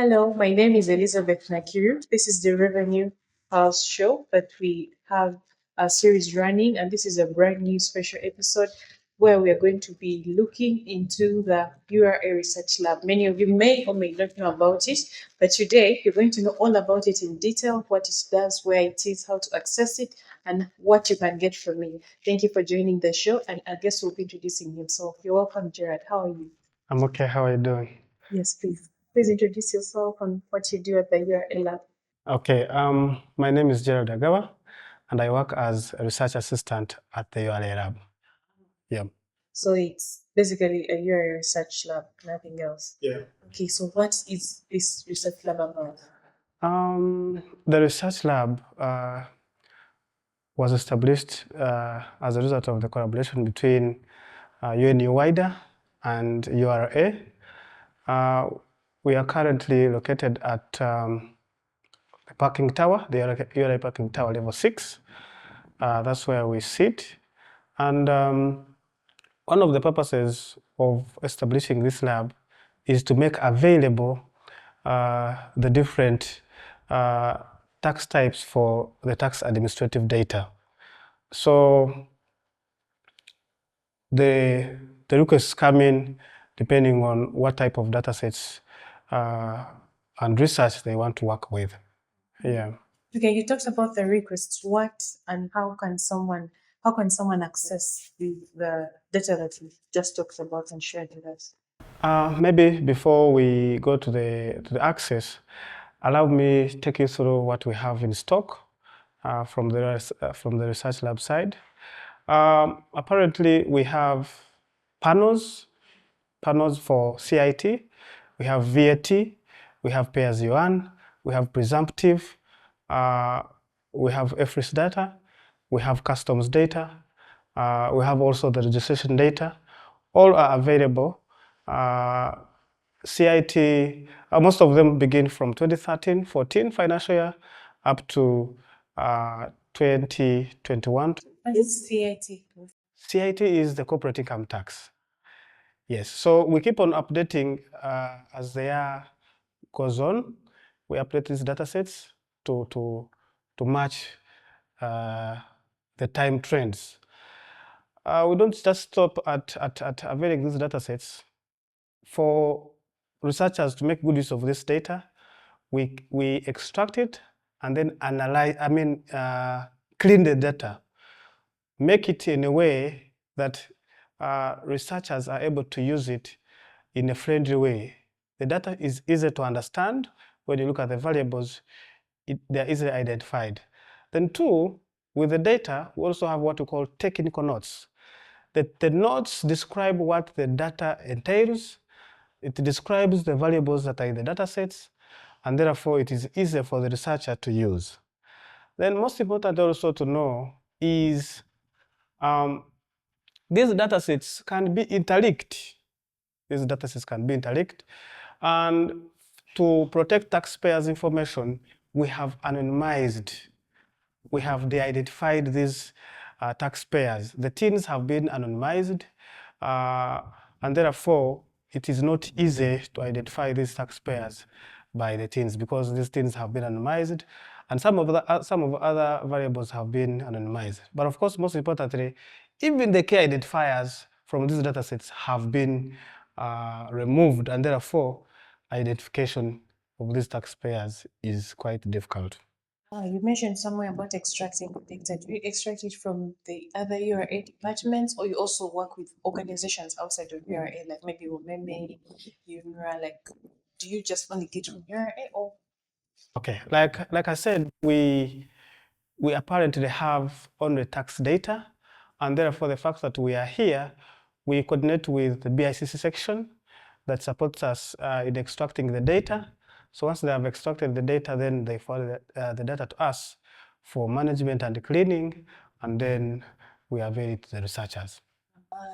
Hello, my name is Elizabeth Nakiru. This is the Revenue House show that we have a series running, and this is a brand new special episode where we are going to be looking into the URA Research Lab. Many of you may or may not know about it, but today you're going to know all about it in detail, what it does, where it is, how to access it, and what you can get from it. Thank you for joining the show, and I guess we'll be introducing himself. You're welcome, Gerard. How are you? I'm okay. How are you doing? Yes, please. Please introduce yourself and what you do at the URA lab. Okay. My name is Gerald Agawa, and I work as a research assistant at the URA lab. Yeah. So it's basically a URA research lab, nothing else. Yeah. Okay, so what is this research lab about? The research lab was established as a result of the collaboration between UN and URA. We are currently located at the parking tower, the URA parking tower level 6. That's where we sit. And one of the purposes of establishing this lab is to make available the different tax types for the tax administrative data. So the requests come in depending on what type of data sets and research they want to work with. Yeah. Okay, you talked about the requests. What and how can someone access the data that you just talked about and shared with us? Maybe before we go to the access, allow me to take you through what we have in stock from the research lab side. Apparently, we have panels for CIT, we have VAT, we have pay as you earn, we have presumptive, we have FRIS data, we have customs data, we have also the registration data. All are available. CIT, most of them begin from 2013-14 financial year up to 2021. What is CIT? CIT is the corporate income tax. Yes, so we keep on updating as the year goes on. We update these data sets to match the time trends. We don't just stop at availing these data sets. For researchers to make good use of this data, we extract it and then analyze, clean the data, make it in a way that researchers are able to use it in a friendly way. The data is easy to understand. When you look at the variables, they're easily identified. Then two, with the data, we also have what we call technical notes. The notes describe what the data entails. It describes the variables that are in the data sets, and therefore it is easier for the researcher to use. Then most important also to know is these data sets can be interlinked. These data sets can be interlinked. And to protect taxpayers' information, we have anonymized. We have de-identified these taxpayers. The TINs have been anonymized, and therefore it is not easy to identify these taxpayers by the TINs because these TINs have been anonymized, and some of the other variables have been anonymized. But of course, most importantly, even the key identifiers from these data sets have been removed, and therefore identification of these taxpayers is quite difficult. You mentioned somewhere about extracting the data. Do you extract it from the other URA departments, or you also work with organizations outside of URA, like maybe Umeme, URA? Like, do you just only get from URA, or? Okay, like I said, we apparently have only tax data, and therefore the fact that we are here, we coordinate with the BICC section that supports us in extracting the data. So once they have extracted the data, then they forward the data to us for management and cleaning, and then we avail it to the researchers.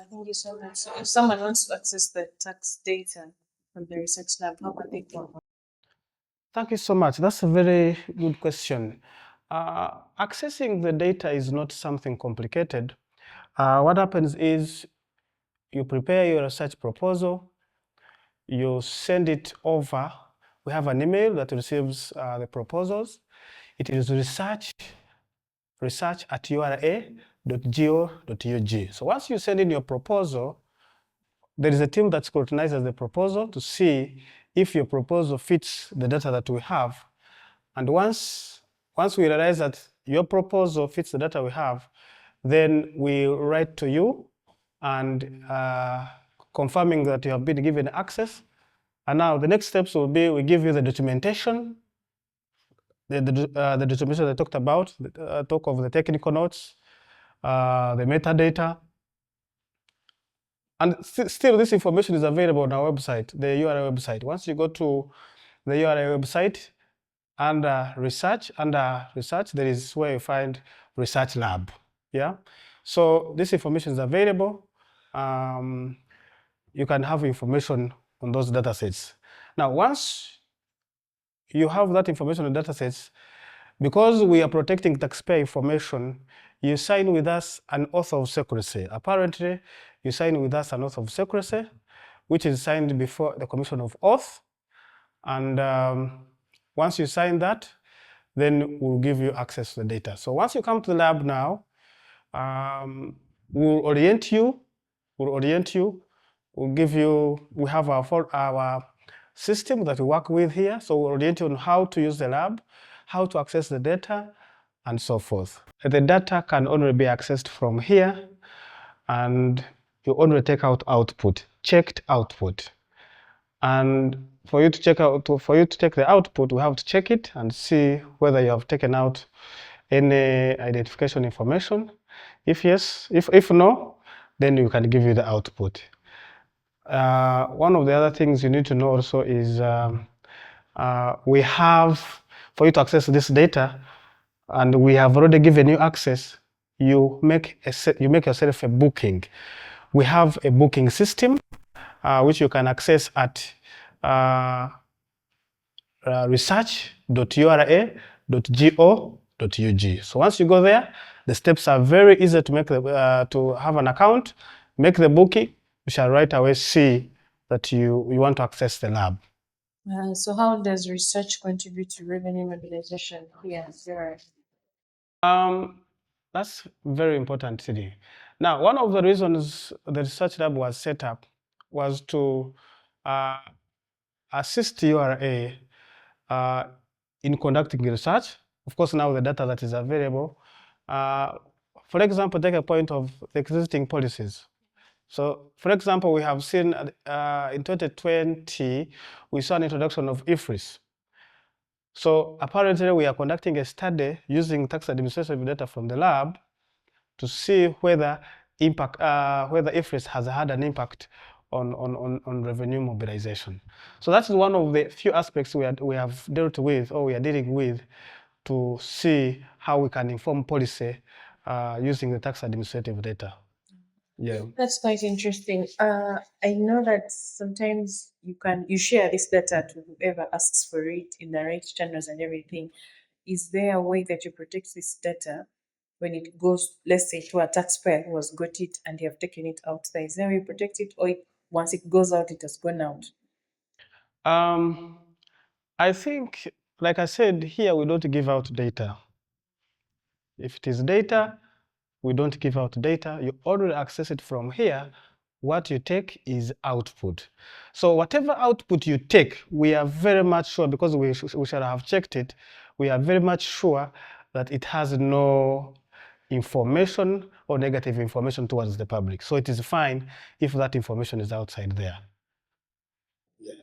Thank you so much. So if someone wants to access the tax data from the research lab, how can they go? Thank you so much. That's a very good question. Accessing the data is not something complicated. What happens is you prepare your research proposal, you send it over we have an email that receives the proposals. It is research@ura.go.ug. So once you send in your proposal, there is a team that scrutinizes the proposal to see if your proposal fits the data that we have. And once we realize that your proposal fits the data we have, then we write to you and confirming that you have been given access. And now the next steps will be we give you the documentation, the documentation I talked about, talk of the technical notes, the metadata. And still this information is available on our website, the URA website. Once you go to the URA website, under research, there is where you find research lab. Yeah. So this information is available. You can have information on those data sets. Now, once you have that information on data sets, because we are protecting taxpayer information, you sign with us an oath of secrecy. Apparently, you sign with us an oath of secrecy, which is signed before the Commission of Oath. And once you sign that, then we'll give you access to the data. So once you come to the lab now, we'll orient you. We'll give you, we have our system that we work with here. So we'll orient you on how to use the lab, how to access the data, and so forth. The data can only be accessed from here, and you only take out output, checked output. And for you to take the output, we have to check it and see whether you have taken out any identification information. If yes, if no, then you can give you the output. One of the other things you need to know also is we have, for you to access this data, and we have already given you access, you make yourself a booking. We have a booking system which you can access at research.ura.go.ug. So once you go there, the steps are very easy to make to have an account, make the booking. You shall right away see that you want to access the lab. So how does research contribute to revenue mobilization here? That's very important today. Now, one of the reasons the research lab was set up was to assist URA in conducting research. Of course, now the data that is available. For example, take a point of the existing policies. So, for example, we have seen in 2020, we saw an introduction of IFRIS. So apparently we are conducting a study using tax administrative data from the lab to see whether IFRIS has had an impact on revenue mobilization. So that's one of the few aspects we have dealt with, or we are dealing with, to see how we can inform policy using the tax administrative data. Yeah, that's quite interesting. I know that sometimes you share this data to whoever asks for it in the right channels and everything. Is there a way that you protect this data when it goes, let's say, to a taxpayer who has got it and they have taken it out there? Is there a way you protect it, or once it goes out, it has gone out? I think, like I said, here we don't give out data. If it is data, we don't give out data. You already access it from here. What you take is output. So whatever output you take, we are very much sure, because we shall have checked it, we are very much sure that it has no information or negative information towards the public. So it is fine if that information is outside there.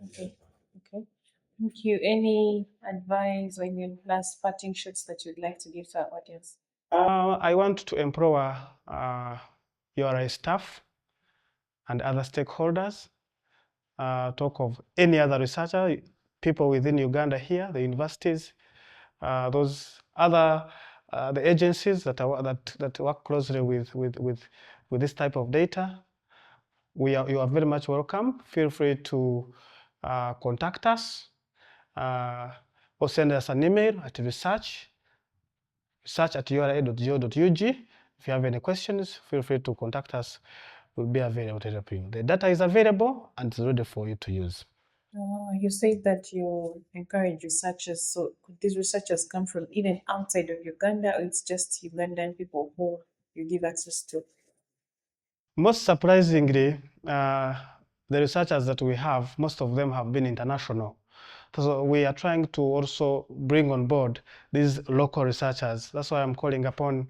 Okay. Thank you. Any advice or any last parting shots that you'd like to give to our audience? I want to empower URA staff and other stakeholders, talk of any other researcher, people within Uganda here, the universities, those other the agencies that work closely with this type of data. You are very much welcome. Feel free to contact us or send us an email at research@ura.go.ug. If you have any questions, feel free to contact us. We'll be available to help you. The data is available and it's ready for you to use. You said that you encourage researchers. So could these researchers come from even outside of Uganda, or it's just Ugandan people who you give access to? Most surprisingly, the researchers that we have, most of them have been international. So we are trying to also bring on board these local researchers. That's why I'm calling upon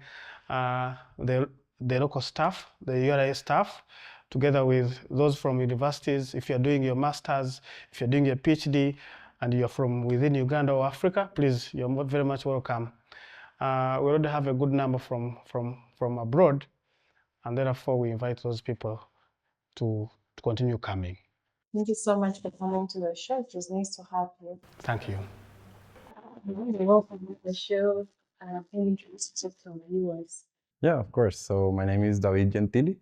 the local staff, the URA staff, together with those from universities. If you're doing your master's, if you're doing your PhD, and you're from within Uganda or Africa, please, you're very much welcome. We already have a good number from abroad, and therefore we invite those people to continue coming. Thank you so much for coming to the show. It was nice to have you. Thank you. Welcome to the show. Can you introduce yourself to our viewers? Yeah, of course. So my name is David Gentili.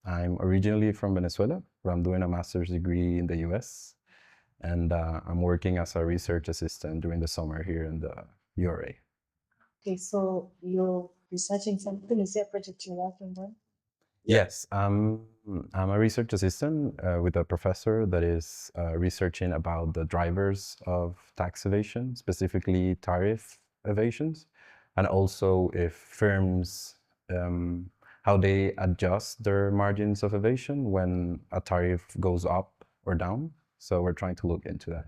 I'm originally from Venezuela, where I'm doing a master's degree in the US. And I'm working as a research assistant during the summer here in the URA. Okay, so you're researching something. Is there a project you're working on? Yes, I'm a research assistant with a professor that is researching about the drivers of tax evasion, specifically tariff evasions, and also if firms, how they adjust their margins of evasion when a tariff goes up or down. So we're trying to look into that.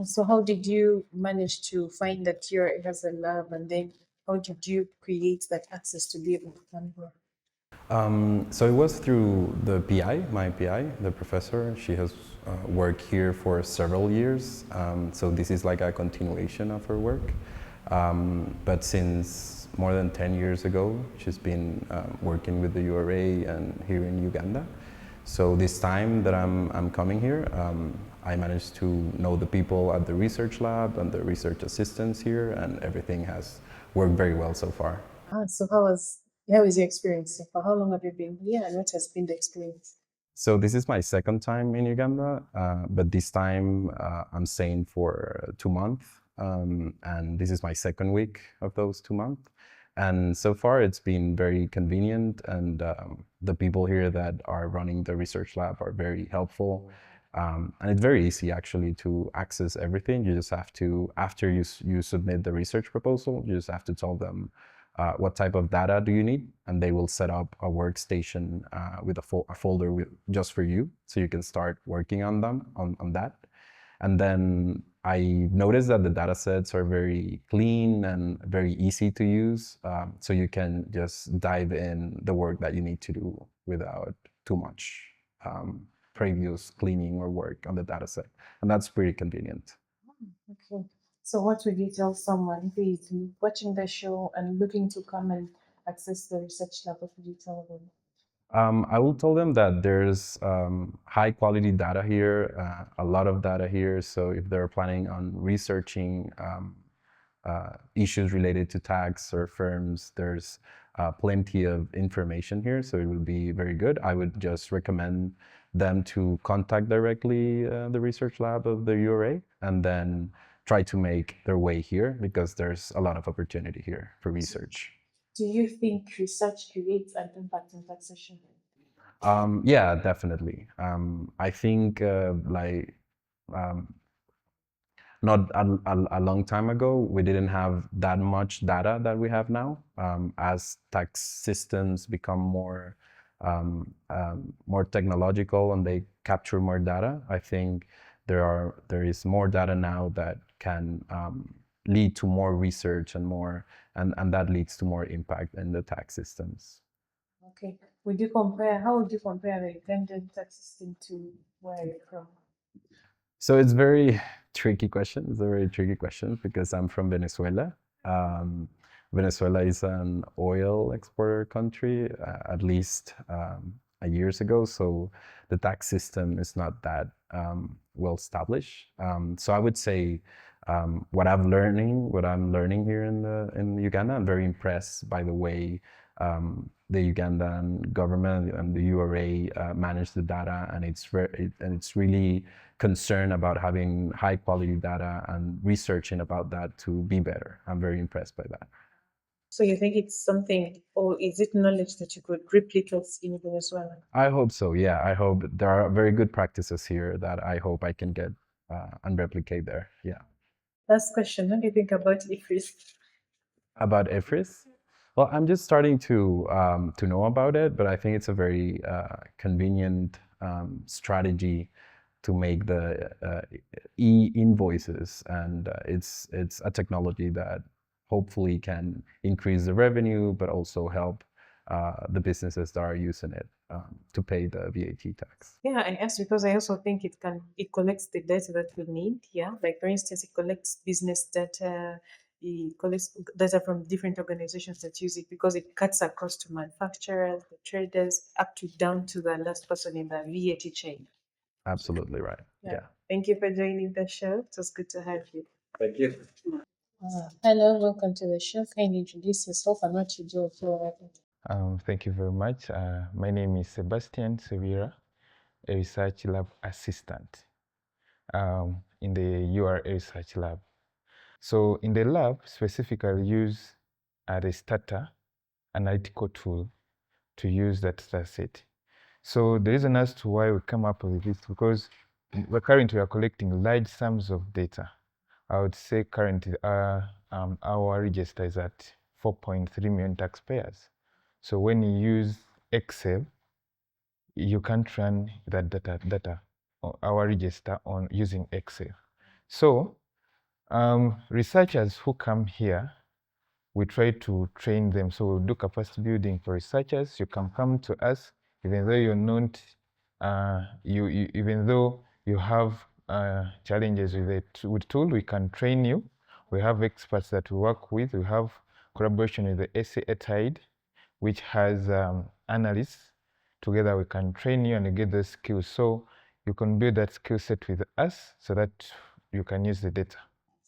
So how did you manage to find that URA has a lab, and then how did you create that access to be able to come here? So it was through the PI, my PI, the professor. She has worked here for several years. So this is like a continuation of her work. But since more than 10 years ago, she's been working with the URA and here in Uganda. So this time that I'm coming here, I managed to know the people at the research lab and the research assistants here, and everything has worked very well so far. So how is your experience? For how long have you been here, and what has been the experience? So this is my second time in Uganda, but this time I'm staying for 2 months, and this is my second week of those 2 months. And so far it's been very convenient, and the people here that are running the research lab are very helpful. And it's very easy actually to access everything. You just have to, after you submit the research proposal, you just have to tell them what type of data do you need, and they will set up a workstation with a folder just for you, so you can start working on them on that. And then I noticed that the data sets are very clean and very easy to use, so you can just dive in the work that you need to do without too much previous cleaning or work on the data set, and that's pretty convenient. Okay. So what would you tell someone who is watching the show and looking to come and access the research lab? What would you tell them? I will tell them that there's high quality data here, a lot of data here. So if they're planning on researching issues related to tax or firms, there's plenty of information here. So it will be very good. I would just recommend them to contact directly the research lab of the URA, and then try to make their way here, because there's a lot of opportunity here for research. Do you think research creates an impact in taxation? Yeah, definitely. I think um, not a long time ago, we didn't have that much data that we have now. As tax systems become more technological and they capture more data, I think there is more data now that can lead to more research and more, and that leads to more impact in the tax systems. Okay. How would you compare the Ugandan tax system to where you're from? So it's very tricky question. It's a very tricky question because I'm from Venezuela. Um, Venezuela is an oil exporter country, at least a years ago. So the tax system is not that well established. So I would say what I'm learning here in Uganda, I'm very impressed by the way the Ugandan government and the URA manage the data, and it's really concerned about having high quality data and researching about that to be better. I'm very impressed by that. So you think it's something, or is it knowledge that you could replicate in Venezuela? I hope so. Yeah, I hope there are very good practices here that I hope I can get and replicate there. Yeah. Last question. What do you think about IFRIS? About IFRIS? Well, I'm just starting to know about it, but I think it's a very convenient strategy to make the e-invoices, and it's a technology that hopefully can increase the revenue, but also help the businesses that are using it to pay the VAT tax. Yeah, I asked because I also think it collects the data that we need. Yeah, like for instance, it collects business data, it collects data from different organizations that use it because it cuts across to manufacturers, the traders, up to down to the last person in the VAT chain. Absolutely right. Yeah. Thank you for joining the show. It was good to have you. Thank you. Hello, welcome to the show. Can you introduce yourself and what you do for? Thank you very much. My name is Sebastian Severa, a research lab assistant in the URA research lab. So in the lab, specifically use the starter analytical tool to use that data set. So the reason as to why we come up with this, because we're currently collecting large sums of data. I would say currently our register is at 4.3 million taxpayers. So when you use Excel, you can't run that data our register on using Excel. So researchers who come here, we try to train them. So we'll do capacity building for researchers. You can come to us, even though you're not, even though you have challenges with it. With tool, we can train you. We have experts that we work with. We have collaboration with the SA Tide, which has analysts. Together we can train you and get those skills. So you can build that skill set with us so that you can use the data.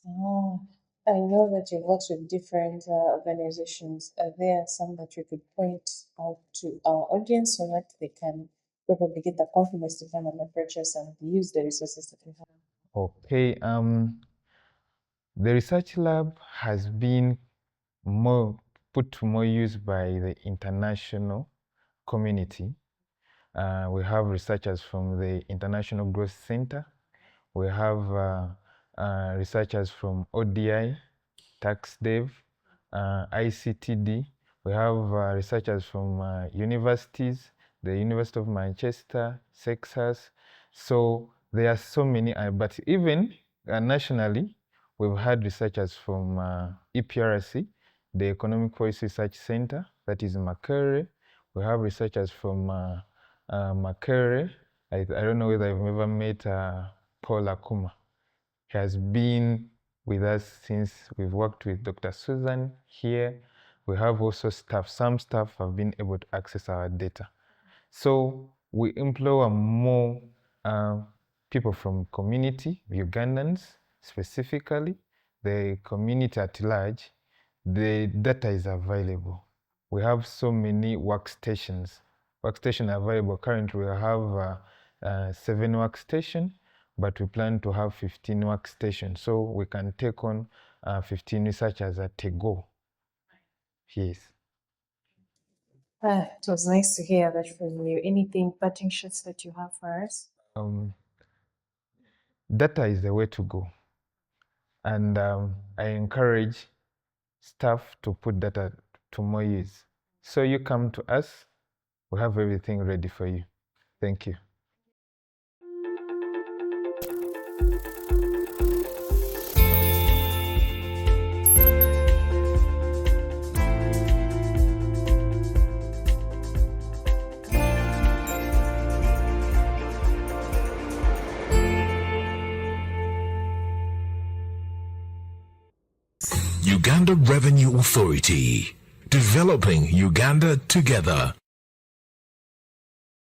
Oh, I know that you've worked with different organizations. Are there some that you could point out to our audience so that they can probably get the confidence to come and purchase and use the resources that we have? Okay. The research lab has been put to more use by the international community. We have researchers from the International Growth Center. We have researchers from ODI, TaxDev, ICTD. We have researchers from universities, the University of Manchester, Texas. So there are so many, but even nationally, we've had researchers from EPRC, the Economic Policy Research Center, that is Makerere. We have researchers from Makerere. I don't know whether I've ever met Paul Akuma. He has been with us since we've worked with Dr. Susan here. We have also staff. Some staff have been able to access our data. So we employ more people from community, Ugandans specifically, the community at large. The data is available. We have so many workstations. Workstations available. Currently, we have 7 workstations, but we plan to have 15 workstations. So we can take on 15 researchers at a go. Yes. It was nice to hear that from you. Anything parting shots that you have for us? Data is the way to go. And I encourage staff to put data to more use. So you come to us, we have everything ready for you. Thank you. Uganda Revenue Authority, developing Uganda together.